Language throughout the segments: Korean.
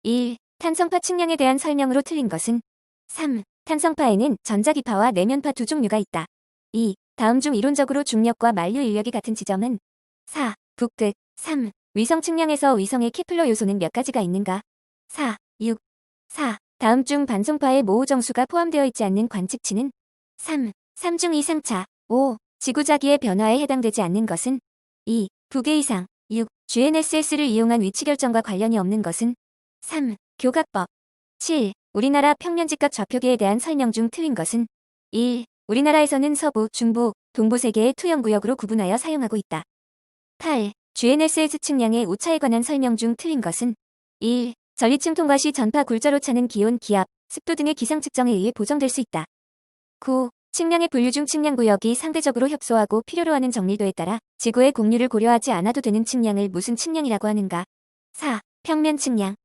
1. 탄성파 측량에 대한 설명으로 틀린 것은 3. 탄성파에는 전자기파와 내면파 두 종류가 있다. 2. 다음 중 이론적으로 중력과 만류 인력이 같은 지점은 4. 북극. 3. 위성 측량에서 위성의 케플러 요소는 몇 가지가 있는가? 4. 6. 4. 다음 중 반송파의 모호 정수가 포함되어 있지 않는 관측치는 3. 3 중 이상차. 5. 지구자기의 변화에 해당되지 않는 것은 2. 부계 이상. 6. GNSS를 이용한 위치 결정과 관련이 없는 것은 3. 교각법. 7. 우리나라 평면직각 좌표계에 대한 설명 중 틀린 것은 1. 우리나라에서는 서부, 중부, 동부 세 개의 투영구역으로 구분하여 사용하고 있다. 8. GNSS 측량의 오차에 관한 설명 중 틀린 것은 1. 전리층 통과 시 전파 굴절 오차는 기온, 기압, 습도 등의 기상 측정에 의해 보정될 수 있다. 9. 측량의 분류 중 측량구역이 상대적으로 협소하고 필요로 하는 정밀도에 따라 지구의 공류를 고려하지 않아도 되는 측량을 무슨 측량이라고 하는가? 4. 평면 측량.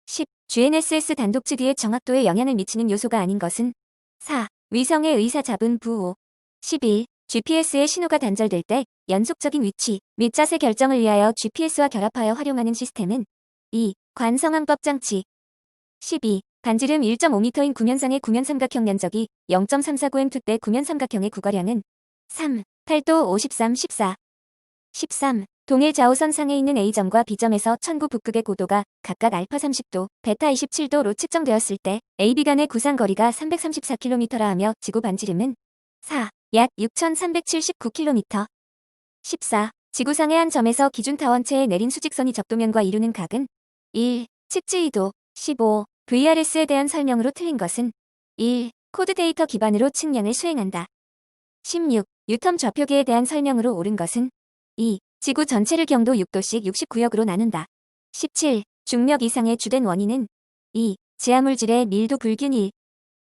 10. GNSS 단독 측위의 정확도에 영향을 미치는 요소가 아닌 것은 4. 위성의 의사 잡은 부호. 11. GPS의 신호가 단절될 때 연속적인 위치 및 자세 결정을 위하여 GPS와 결합하여 활용하는 시스템은 2. 관성항법 장치. 12. 반지름 1.5m인 구면상의 구면삼각형 면적이 0.349m 대 구면삼각형의 구거량은 3. 8도 53, 14. 13. 동일 좌우선 상에 있는 A점과 B점에서 천구 북극의 고도가 각각 알파 30도, 베타 27도로 측정되었을 때 AB 간의 구상거리가 334km라 하며 지구 반지름은 4. 약 6,379km. 14. 지구상의 한 점에서 기준타원체에 내린 수직선이 적도면과 이루는 각은 1. 측지 2도. 15. VRS에 대한 설명으로 틀린 것은 1. 코드 데이터 기반으로 측량을 수행한다. 16. 뉴턴 좌표계에 대한 설명으로 옳은 것은 2. 지구 전체를 경도 6도씩 69역으로 나눈다. 17. 중력 이상의 주된 원인은 2. 지하물질의 밀도 불균 1.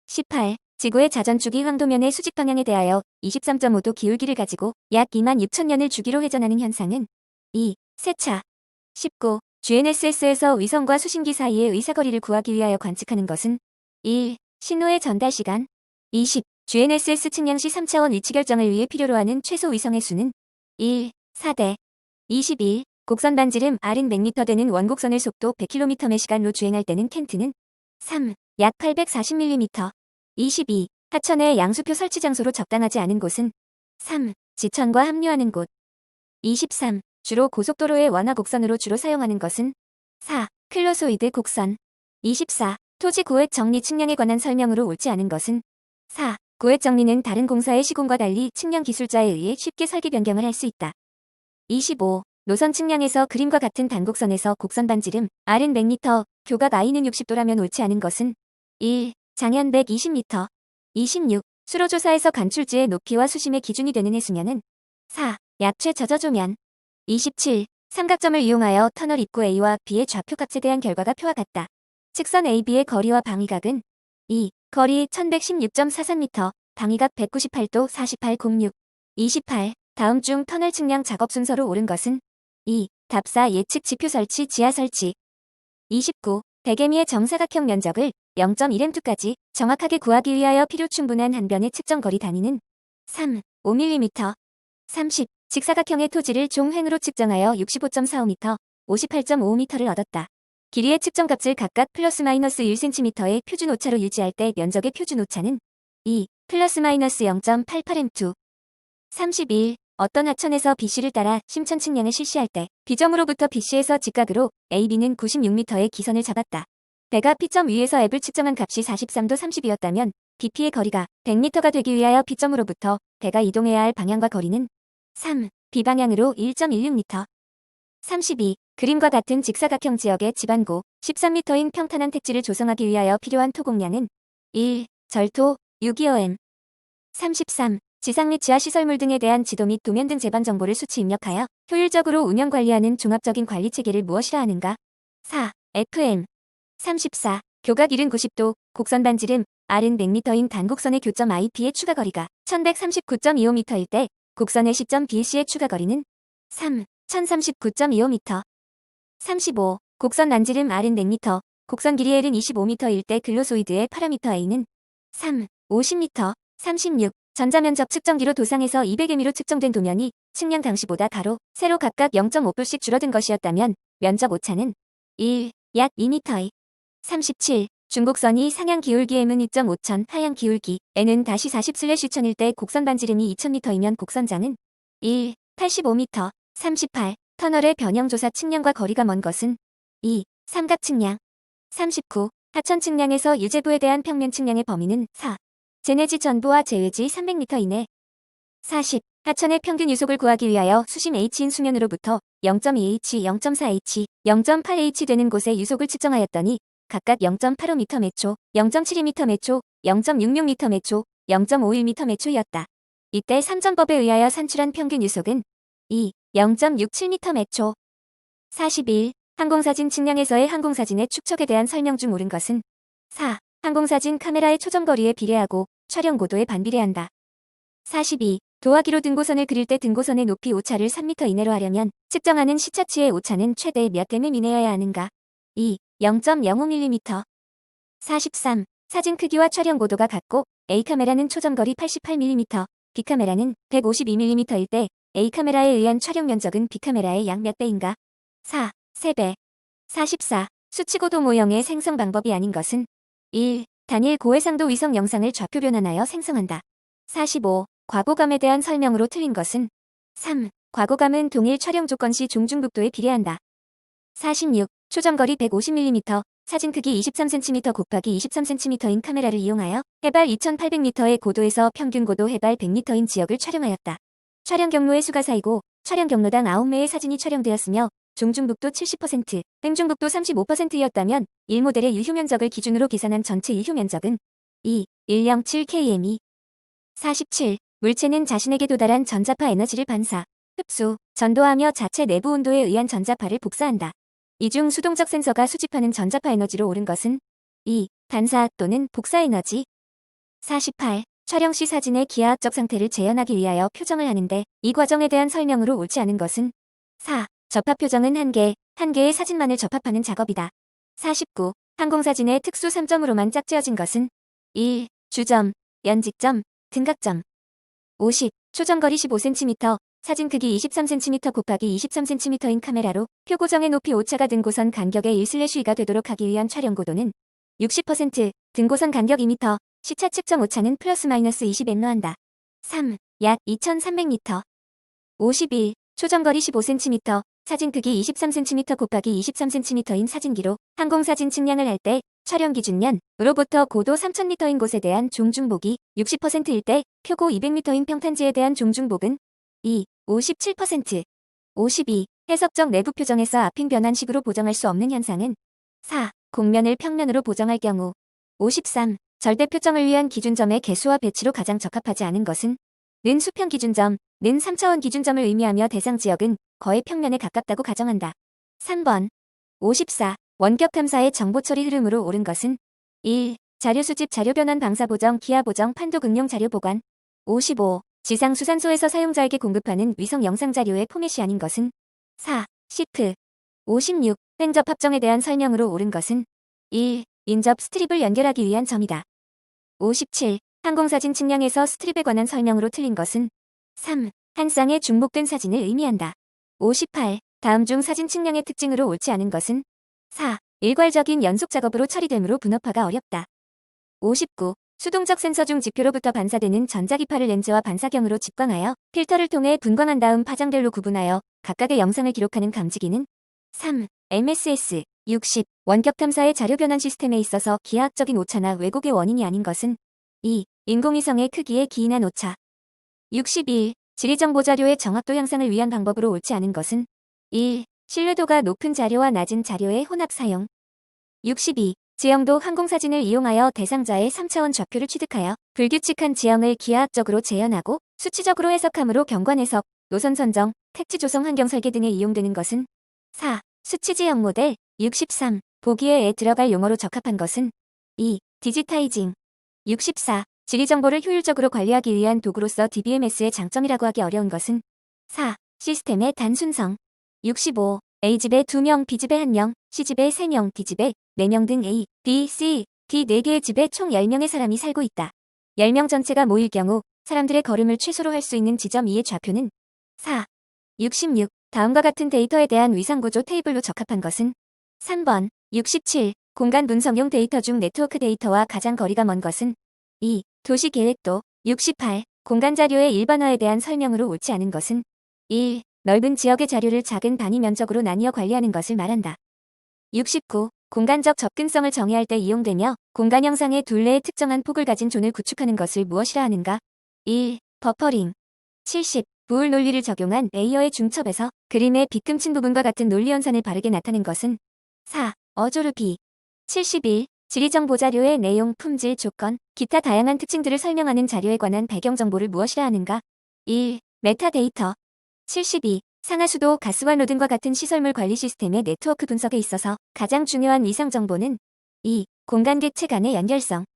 18. 지구의 자전축이 황도면의 수직 방향에 대하여 23.5도 기울기를 가지고 약 26,000년을 주기로 회전하는 현상은 2. 세차. 19. GNSS에서 위성과 수신기 사이의 의사거리를 구하기 위하여 관측하는 것은 1. 신호의 전달 시간. 20. GNSS 측량 시 3차원 위치 결정을 위해 필요로 하는 최소 위성의 수는 1. 4대. 21. 곡선 반지름 R은 100m 되는 원곡선을 속도 100km/s로 주행할 때는 켄트는 3. 약 840mm. 22. 하천의 양수표 설치 장소로 적당하지 않은 곳은 3. 지천과 합류하는 곳. 23. 주로 고속도로의 완화 곡선으로 주로 사용하는 것은 4. 클로소이드 곡선. 24. 토지 고액 정리 측량에 관한 설명으로 옳지 않은 것은 4. 고액 정리는 다른 공사의 시공과 달리 측량 기술자에 의해 쉽게 설계 변경을 할 수 있다. 25. 노선 측량에서 그림과 같은 단곡선에서 곡선 반지름 R은 100m, 교각 I는 60도라면 옳지 않은 것은 1. 장현 120m. 26. 수로조사에서 간출지의 높이와 수심의 기준이 되는 해수면은 4. 약최 젖어조면. 27. 삼각점을 이용하여 터널 입구 A와 B의 좌표값에 대한 결과가 표와 같다. 측선 AB의 거리와 방위각은 2. 거리 1116.43m, 방위각 198도 4806. 28. 다음 중 터널 측량 작업 순서로 옳은 것은 2. 답사 예측 지표 설치 지하 설치. 29. 대개미의 정사각형 면적을 0.1m2까지 정확하게 구하기 위하여 필요 충분한 한 변의 측정 거리 단위는 3. 5mm. 30. 직사각형의 토지를 종횡으로 측정하여 65.45m, 58.55m를 얻었다. 길이의 측정값을 각각 플러스 마이너스 1cm의 표준 오차로 유지할 때 면적의 표준 오차는 2. 플러스 마이너스 0.88m2. 31. 어떤 하천에서 BC를 따라 심천 측량을 실시할 때 B점으로부터 BC에서 직각으로 AB는 96m의 기선을 잡았다. 배가 P점 위에서 앱을 측정한 값이 43도 30이었다면 BP의 거리가 100m가 되기 위하여 P점으로부터 배가 이동해야 할 방향과 거리는 3. B방향으로 1.16m. 32. 그림과 같은 직사각형 지역의 지반고 13m인 평탄한 택지를 조성하기 위하여 필요한 토공량은 1. 절토 625m. 33. 지상 및 지하 시설물 등에 대한 지도 및 도면 등 제반 정보를 수치 입력하여 효율적으로 운영 관리하는 종합적인 관리 체계를 무엇이라 하는가? 4. FM. 34. 교각 1은 90도, 곡선 반지름 R은 100m인 단곡선의 교점 IP의 추가 거리가 1139.25m일 때 곡선의 시점 BC의 추가 거리는 3. 1039.25m. 35. 곡선 난지름 R은 100m, 곡선 길이 L은 25m일 때 글로소이드의 파라미터 A는 3. 50m. 36. 전자면적 측정기로 도상에서 200m로 측정된 도면이 측량 당시보다 가로, 세로 각각 0.5불씩 줄어든 것이었다면 면적 오차는 1. 약 2m. 37. 중곡선이 상향 기울기 M은 2.5천, 하향 기울기 N은 다시 40/2000일 때 곡선 반지름이 2000m이면 곡선장은 1. 85m. 38. 터널의 변형조사 측량과 거리가 먼 것은 2. 삼각 측량. 39. 하천 측량에서 유제부에 대한 평면 측량의 범위는 4. 제내지 전부와 제외지 300m 이내. 40. 하천의 평균 유속을 구하기 위하여 수심 h인 수면으로부터 0.2h, 0.4h, 0.8h 되는 곳에 유속을 측정하였더니 각각 0.85m 매초, 0.72m 매초, 0.66m 매초, 0.51m 매초였다. 이때 삼전법에 의하여 산출한 평균 유속은 2. 0.67m 매초. 41. 항공사진 측량에서의 항공사진의 축척에 대한 설명 중 옳은 것은 4. 항공사진 카메라의 초점거리에 비례하고 촬영 고도에 반비례한다. 42. 도화기로 등고선을 그릴 때 등고선의 높이 오차를 3m 이내로 하려면 측정하는 시차치의 오차는 최대 몇 m 이내여야 하는가? 2. 0.05mm. 43. 사진 크기와 촬영 고도가 같고 A카메라는 초점거리 88mm, B카메라는 152mm일 때 A카메라에 의한 촬영 면적은 B카메라의 약 몇 배인가? 4. 3배. 44. 수치고도 모형의 생성 방법이 아닌 것은 1. 단일 고해상도 위성 영상을 좌표 변환하여 생성한다. 45. 과고감에 대한 설명으로 틀린 것은 3. 과고감은 동일 촬영 조건 시 종중국도에 비례한다. 46. 초점거리 150mm, 사진 크기 23cm 곱하기 23cm인 카메라를 이용하여 해발 2800m의 고도에서 평균 고도 해발 100m인 지역을 촬영하였다. 촬영 경로의 수가 4이고 촬영 경로당 9매의 사진이 촬영되었으며 종중북도 70%, 횡중북도 35%였다면 1모델의 유효 면적을 기준으로 계산한 전체 유효 면적은 2. 107kmi. 47. 물체는 자신에게 도달한 전자파 에너지를 반사, 흡수, 전도하며 자체 내부 온도에 의한 전자파를 복사한다. 이 중 수동적 센서가 수집하는 전자파 에너지로 옳은 것은 2. 반사 또는 복사 에너지. 48. 촬영 시 사진의 기하학적 상태를 재현하기 위하여 표정을 하는데 이 과정에 대한 설명으로 옳지 않은 것은 4. 접합 표정은 한 개의 사진만을 접합하는 작업이다. 49. 항공사진의 특수 3점으로만 짝지어진 것은 1. 주점, 연직점, 등각점. 50. 초점거리 15cm, 사진 크기 23cm 곱하기 23cm인 카메라로 표고정의 높이 오차가 등고선 간격의 1/2가 되도록 하기 위한 촬영 고도는 60%, 등고선 간격 2m, 시차 측정 오차는 플러스 마이너스 20m로 한다. 3. 약 2300m. 51. 초점거리 15cm, 사진 크기 23cm 곱하기 23cm인 사진기로 항공사진 측량을 할 때 촬영 기준년으로부터 고도 3000m인 곳에 대한 종중복이 60%일 때 표고 200m인 평탄지에 대한 종중복은 2. 57%. 52. 해석적 내부 표정에서 앞인 변환식으로 보정할 수 없는 현상은 4. 곡면을 평면으로 보정할 경우. 53. 절대 표정을 위한 기준점의 개수와 배치로 가장 적합하지 않은 것은 는 수평 기준점, 는 3차원 기준점을 의미하며 대상 지역은 거의 평면에 가깝다고 가정한다. 3번. 54. 원격 탐사의 정보 처리 흐름으로 옳은 것은 1. 자료 수집, 자료 변환, 방사 보정, 기하 보정, 판도 응용 자료 보관. 55. 지상 수산소에서 사용자에게 공급하는 위성 영상 자료의 포맷이 아닌 것은 4. 시프. 56. 횡접 합정에 대한 설명으로 옳은 것은 1. 인접 스트립을 연결하기 위한 점이다. 57. 항공사진 측량에서 스트립에 관한 설명으로 틀린 것은 3. 한 쌍의 중복된 사진을 의미한다. 58. 다음 중 사진 측량의 특징으로 옳지 않은 것은 4. 일괄적인 연속 작업으로 처리되므로 분업화가 어렵다. 59. 수동적 센서 중 지표로부터 반사되는 전자기파를 렌즈와 반사경으로 집광하여 필터를 통해 분광한 다음 파장별로 구분하여 각각의 영상을 기록하는 감지기는 3. MSS. 60. 원격 탐사의 자료 변환 시스템에 있어서 기하학적인 오차나 왜곡의 원인이 아닌 것은 2. 인공위성의 크기에 기인한 오차. 61. 지리정보 자료의 정확도 향상을 위한 방법으로 옳지 않은 것은 1. 신뢰도가 높은 자료와 낮은 자료의 혼합 사용. 62. 지형도 항공사진을 이용하여 대상자의 3차원 좌표를 취득하여 불규칙한 지형을 기하학적으로 재현하고 수치적으로 해석함으로 경관 해석, 노선 선정, 택지 조성 환경 설계 등에 이용되는 것은 4. 수치 지형 모델. 63. 보기에 들어갈 용어로 적합한 것은 2. 디지타이징. 64. 지리정보를 효율적으로 관리하기 위한 도구로서 DBMS의 장점이라고 하기 어려운 것은 4. 시스템의 단순성. 65. A집에 2명, B집에 1명, C집에 3명, D집에 4명 등 A, B, C, D 4개의 집에 총 10명의 사람이 살고 있다. 10명 전체가 모일 경우 사람들의 걸음을 최소로 할 수 있는 지점 2의 좌표는 4. 66. 다음과 같은 데이터에 대한 위상구조 테이블로 적합한 것은 3번. 67. 공간 분석용 데이터 중 네트워크 데이터와 가장 거리가 먼 것은 2. 도시 계획도 68. 공간 자료의 일반화에 대한 설명으로 옳지 않은 것은 1. 넓은 지역의 자료를 작은 단위 면적으로 나뉘어 관리하는 것을 말한다. 69. 공간적 접근성을 정의할 때 이용되며 공간 형상의 둘레의 특정한 폭을 가진 존을 구축하는 것을 무엇이라 하는가? 1. 버퍼링. 70. 부울 논리를 적용한 레이어의 중첩에서 그림의 빗금친 부분과 같은 논리 연산을 바르게 나타낸 것은 4. 어조르비. 71. 지리정보 자료의 내용, 품질, 조건, 기타 다양한 특징들을 설명하는 자료에 관한 배경 정보를 무엇이라 하는가? 1. 메타데이터. 72. 상하수도, 가스와 노등과 같은 시설물 관리 시스템의 네트워크 분석에 있어서 가장 중요한 위상 정보는 2. 공간 객체 간의 연결성.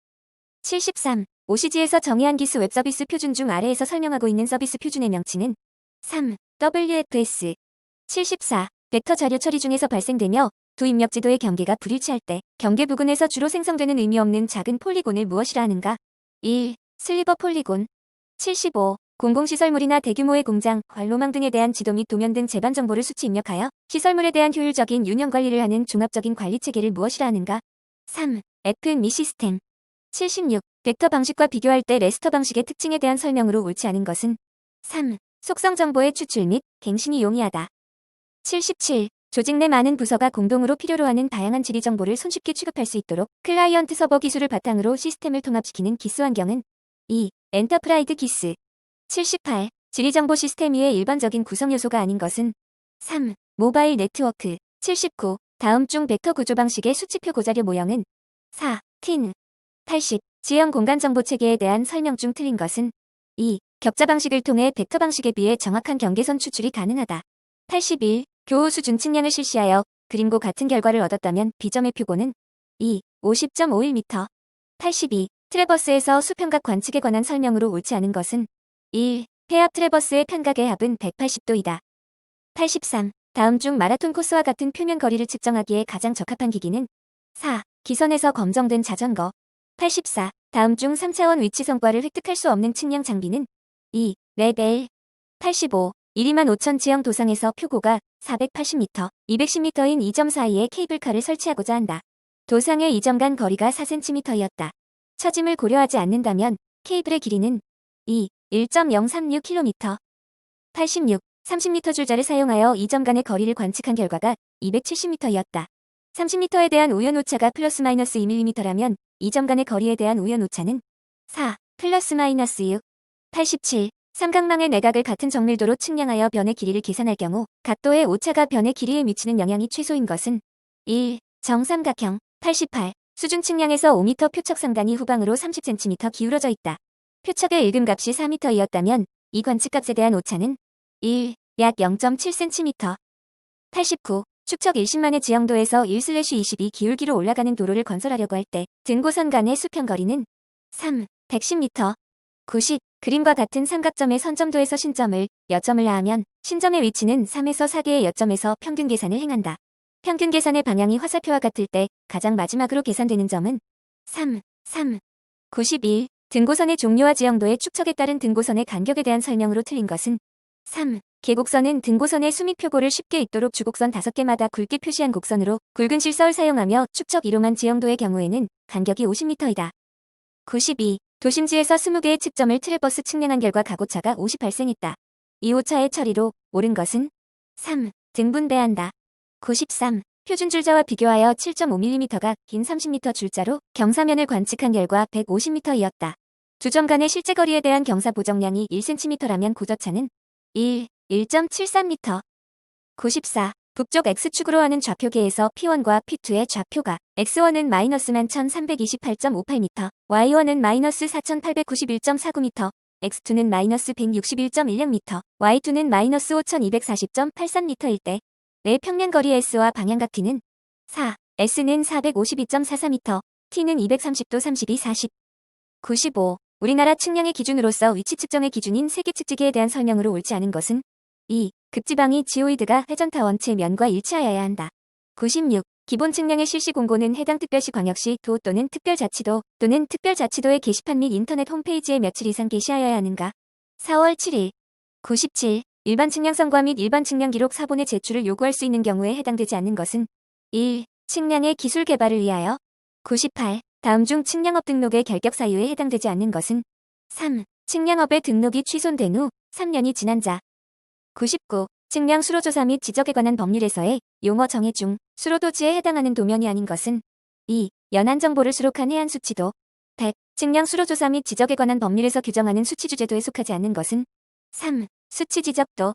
73. OCG에서 정의한 기스 웹 서비스 표준 중 아래에서 설명하고 있는 서비스 표준의 명칭은 3. WFS. 74. 벡터 자료 처리 중에서 발생되며 두 입력 지도의 경계가 불일치할 때 경계 부근에서 주로 생성되는 의미 없는 작은 폴리곤을 무엇이라 하는가? 1. 슬리버 폴리곤. 75. 공공시설물이나 대규모의 공장, 관로망 등에 대한 지도 및 도면 등 제반 정보를 수치 입력하여 시설물에 대한 효율적인 운영 관리를 하는 종합적인 관리 체계를 무엇이라 하는가? 3. F&E 시스템. 76. 벡터 방식과 비교할 때 레스터 방식의 특징에 대한 설명으로 옳지 않은 것은 3. 속성 정보의 추출 및 갱신이 용이하다. 77. 조직 내 많은 부서가 공동으로 필요로 하는 다양한 지리 정보를 손쉽게 취급할 수 있도록 클라이언트 서버 기술을 바탕으로 시스템을 통합시키는 기스 환경은 2. 엔터프라이즈 기스. 78. 지리정보 시스템 위의 일반적인 구성 요소가 아닌 것은 3. 모바일 네트워크. 79. 다음 중 벡터 구조 방식의 수치표 고자료 모형은 4. 틴. 80. 지형 공간 정보 체계에 대한 설명 중 틀린 것은 2. 격자 방식을 통해 벡터 방식에 비해 정확한 경계선 추출이 가능하다. 81. 교호 수준 측량을 실시하여 그림과 같은 결과를 얻었다면 비점의 표고는 2. 50.51m. 82. 트래버스에서 수평각 관측에 관한 설명으로 옳지 않은 것은 1. 폐압 트래버스의 편각의 합은 180도이다. 83. 다음 중 마라톤 코스와 같은 표면 거리를 측정하기에 가장 적합한 기기는 4. 기선에서 검정된 자전거. 84. 다음 중 3차원 위치 성과를 획득할 수 없는 측량 장비는 2. 레벨. 85. 125,000 지형 도상에서 표고가 480m, 210m인 2점 사이에 케이블카를 설치하고자 한다. 도상의 2점 간 거리가 4cm이었다. 처짐을 고려하지 않는다면 케이블의 길이는 2. 1.036km. 86. 30m 줄자를 사용하여 2점 간의 거리를 관측한 결과가 270m였다. 30m에 대한 우연 오차가 플러스 마이너스 2mm라면 2점 간의 거리에 대한 우연 오차는 4. 플러스 마이너스 6. 87. 삼각망의 내각을 같은 정밀도로 측량하여 변의 길이를 계산할 경우 각도의 오차가 변의 길이에 미치는 영향이 최소인 것은 1. 정삼각형. 88. 수준 측량에서 5m 표척 상단이 후방으로 30cm 기울어져 있다. 표척의 일금값이 4m이었다면 이 관측값에 대한 오차는 1. 약 0.7cm. 89. 축척 1심만의 지형도에서 1/22 기울기로 올라가는 도로를 건설하려고 할 때 등고선 간의 수평거리는 3. 110m. 90. 그림과 같은 삼각점의 선점도에서 신점을, 여점을 하하면 신점의 위치는 3에서 4개의 여점에서 평균 계산을 행한다. 평균 계산의 방향이 화살표와 같을 때 가장 마지막으로 계산되는 점은 3. 91. 등고선의 종류와 지형도의 축척에 따른 등고선의 간격에 대한 설명으로 틀린 것은 3. 계곡선은 등고선의 수미 표고를 쉽게 잇도록 주곡선 5개마다 굵게 표시한 곡선으로 굵은 실서를 사용하며 축척 이용한 지형도의 경우에는 간격이 50m이다. 92. 도심지에서 20개의 측점을 트래버스 측량한 결과 각오차가 50 발생했다. 이 오차의 처리로 옳은 것은 3. 등분배한다. 93. 표준 줄자와 비교하여 7.5mm가 긴 30m 줄자로 경사면을 관측한 결과 150m이었다. 두 점 간의 실제 거리에 대한 경사 보정량이 1cm라면 고저차는 1. 1.73m. 94. 북쪽 X축으로 하는 좌표계에서 P1과 P2의 좌표가 X1은 마이너스 11,328.58m, Y1은 마이너스 4,891.49m, X2는 마이너스 161.16m, Y2는 마이너스 5,240.83m일 때 내 평면 거리 S와 방향각 T는 4. S는 452.44m, T는 230도 32, 40. 95. 우리나라 측량의 기준으로서 위치 측정의 기준인 세계 측지기에 대한 설명으로 옳지 않은 것은 2. 극지방이 지오이드가 회전타 원체 면과 일치하여야 한다. 96. 기본 측량의 실시 공고는 해당 특별시 광역시 도 또는 특별자치도 또는 특별자치도의 게시판 및 인터넷 홈페이지에 며칠 이상 게시하여야 하는가? 4월 7일. 97. 일반 측량 성과 및 일반 측량 기록 사본의 제출을 요구할 수 있는 경우에 해당되지 않는 것은 1. 측량의 기술 개발을 위하여. 98. 다음 중 측량업 등록의 결격 사유에 해당되지 않는 것은 3. 측량업의 등록이 취소된 후 3년이 지난 자. 99. 측량 수로조사 및 지적에 관한 법률에서의 용어 정의 중 수로도지에 해당하는 도면이 아닌 것은 2. 연한 정보를 수록한 해안 수치도. 100. 측량 수로조사 및 지적에 관한 법률에서 규정하는 수치 주제도에 속하지 않는 것은 3. 수치 지적도.